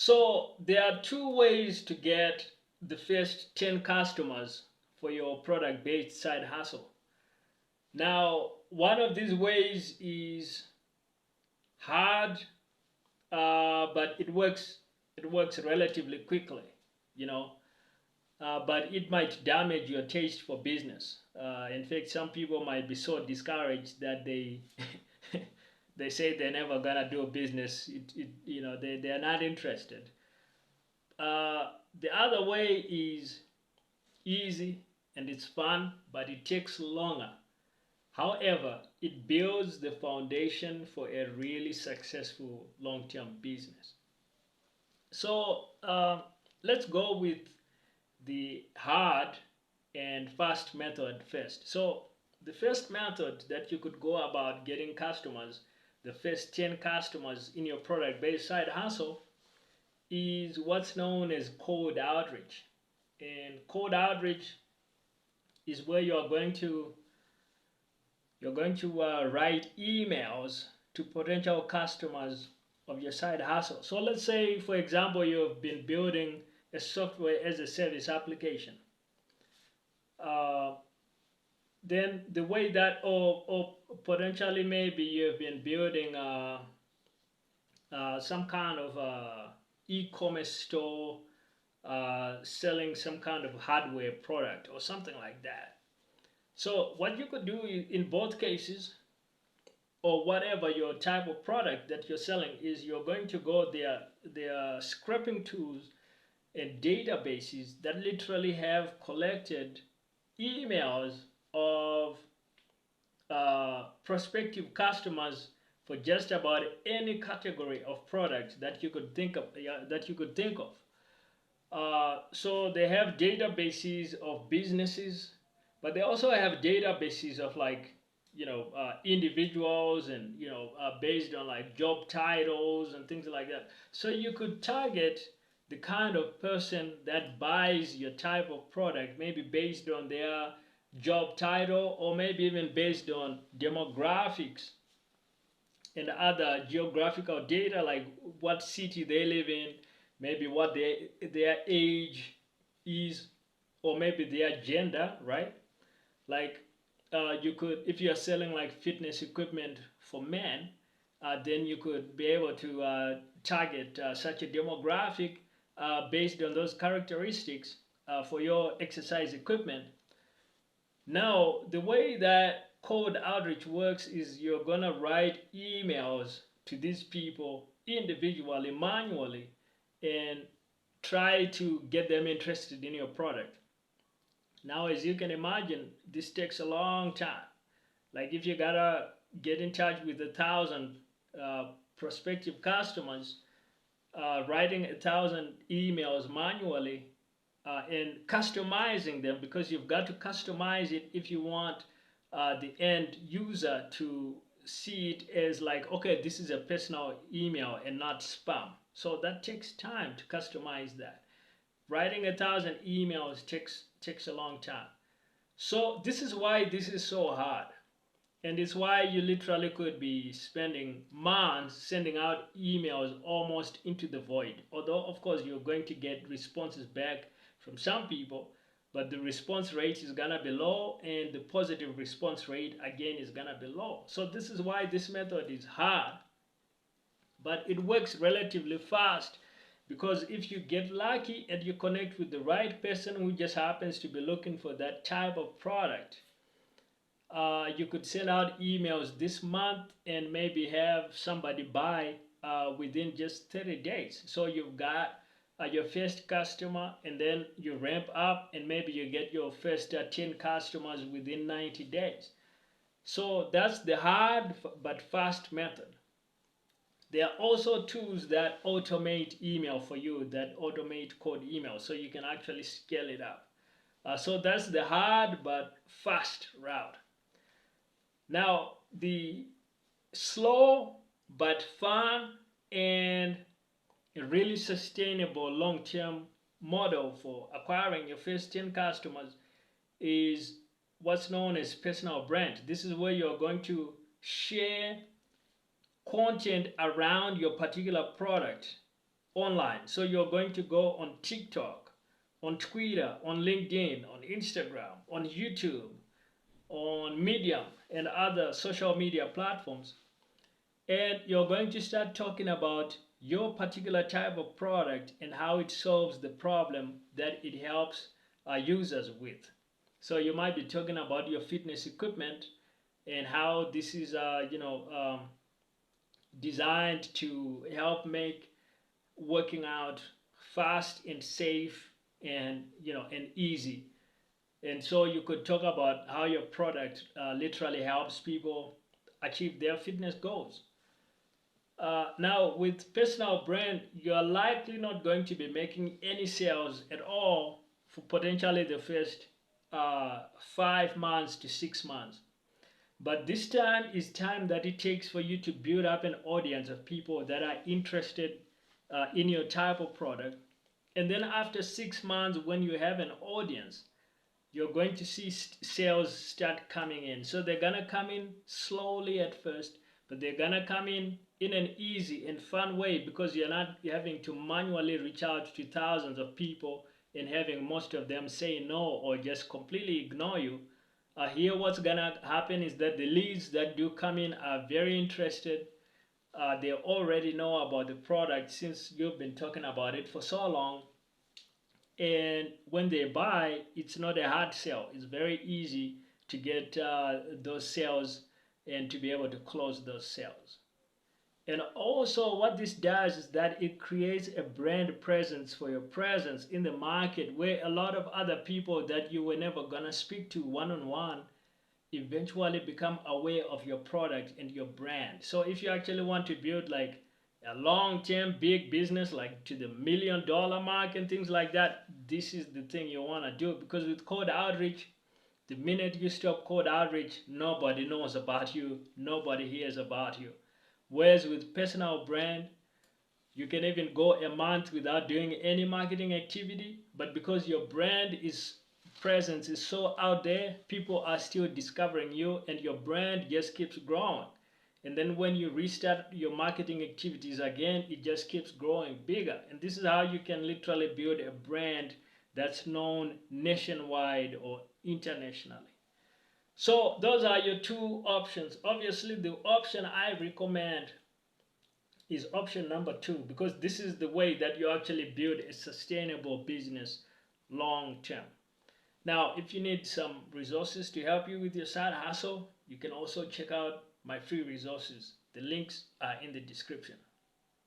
So there are two ways to get the first 10 customers for your product-based side hustle. Now, one of these ways is hard, but it works. It works relatively quickly, you know. But it might damage your taste for business. In fact, some people might be so discouraged that they they say they're never gonna do a business. They are not interested. The other way is easy and it's fun, but it takes longer. However, it builds the foundation for a really successful long-term business. So let's go with the hard and fast method first. So the first method that you could go about getting customers, the first 10 customers in your product-based side hustle, is what's known as cold outreach. And cold outreach is where you're going to write emails to potential customers of your side hustle. So let's say, for example, you've been building a software as a service application. Then the way that, or potentially maybe you've been building some kind of e-commerce store, selling some kind of hardware product or something like that. So what you could do in both cases, or whatever your type of product that you're selling is, you're going to go their scraping tools and databases that literally have collected emails of prospective customers for just about any category of products that you could think of. So they have databases of businesses, but they also have databases of, like, individuals, and based on like job titles and things like that. So you could target the kind of person that buys your type of product, maybe based on their job title, or maybe even based on demographics and other geographical data, like what city they live in, maybe what their age is, or maybe their gender, right? Like, you could, if you are selling like fitness equipment for men, then you could be able to target such a demographic based on those characteristics for your exercise equipment. Now, the way that cold outreach works is, you're gonna write emails to these people individually, manually, and try to get them interested in your product. Now, as you can imagine, this takes a long time. Like, if you gotta get in touch with 1,000 prospective customers, writing 1,000 emails manually, and customizing them, because you've got to customize it if you want the end user to see it as like, okay, this is a personal email and not spam. So that takes time to customize that. Writing 1,000 emails takes a long time. So this is why this is so hard. And it's why you literally could be spending months sending out emails almost into the void. Although, of course, you're going to get responses back from some people, but the response rate is gonna be low, and the positive response rate again is gonna be low. So this is why this method is hard, but it works relatively fast, because if you get lucky and you connect with the right person who just happens to be looking for that type of product, you could send out emails this month and maybe have somebody buy within just 30 days. So you've got your first customer, and then you ramp up, and maybe you get your first 10 customers within 90 days. So that's the hard but fast method. There are also tools that automate email for you, that automate cold email, so you can actually scale it up. So that's the hard but fast route. Now, the slow but fun and a really sustainable long-term model for acquiring your first 10 customers is what's known as personal brand. This is where you're going to share content around your particular product online. So you're going to go on TikTok, on Twitter, on LinkedIn, on Instagram, on YouTube, on Medium, and other social media platforms. And you're going to start talking about your particular type of product and how it solves the problem that it helps users with. So you might be talking about your fitness equipment and how this is, designed to help make working out fast and safe and and easy. And so you could talk about how your product literally helps people achieve their fitness goals. Now, with personal brand, you are likely not going to be making any sales at all for potentially the first 5 months to 6 months. But this time is time that it takes for you to build up an audience of people that are interested in your type of product. And then after 6 months, when you have an audience, you're going to see sales start coming in. So they're gonna come in slowly at first, but they're gonna come in an easy and fun way because you're not having to manually reach out to thousands of people and having most of them say no or just completely ignore you. Here what's gonna happen is that the leads that do come in are very interested. They already know about the product since you've been talking about it for so long, and when they buy, it's not a hard sell. It's very easy to get those sales and to be able to close those sales. And also what this does is that it creates a brand presence for your presence in the market, where a lot of other people that you were never gonna speak to one-on-one eventually become aware of your product and your brand. So if you actually want to build like a long-term big business, like to the $1 million mark and things like that, this is the thing you want to do. Because with cold outreach, the minute you stop cold outreach, nobody knows about you, nobody hears about you. Whereas with personal brand, you can even go a month without doing any marketing activity, but because your brand is presence is so out there, people are still discovering you and your brand just keeps growing. And then when you restart your marketing activities again, it just keeps growing bigger. And this is how you can literally build a brand that's known nationwide or internationally. So those are your two options. Obviously, the option I recommend is option number 2, because this is the way that you actually build a sustainable business long term. Now, if you need some resources to help you with your side hustle, you can also check out my free resources. The links are in the description.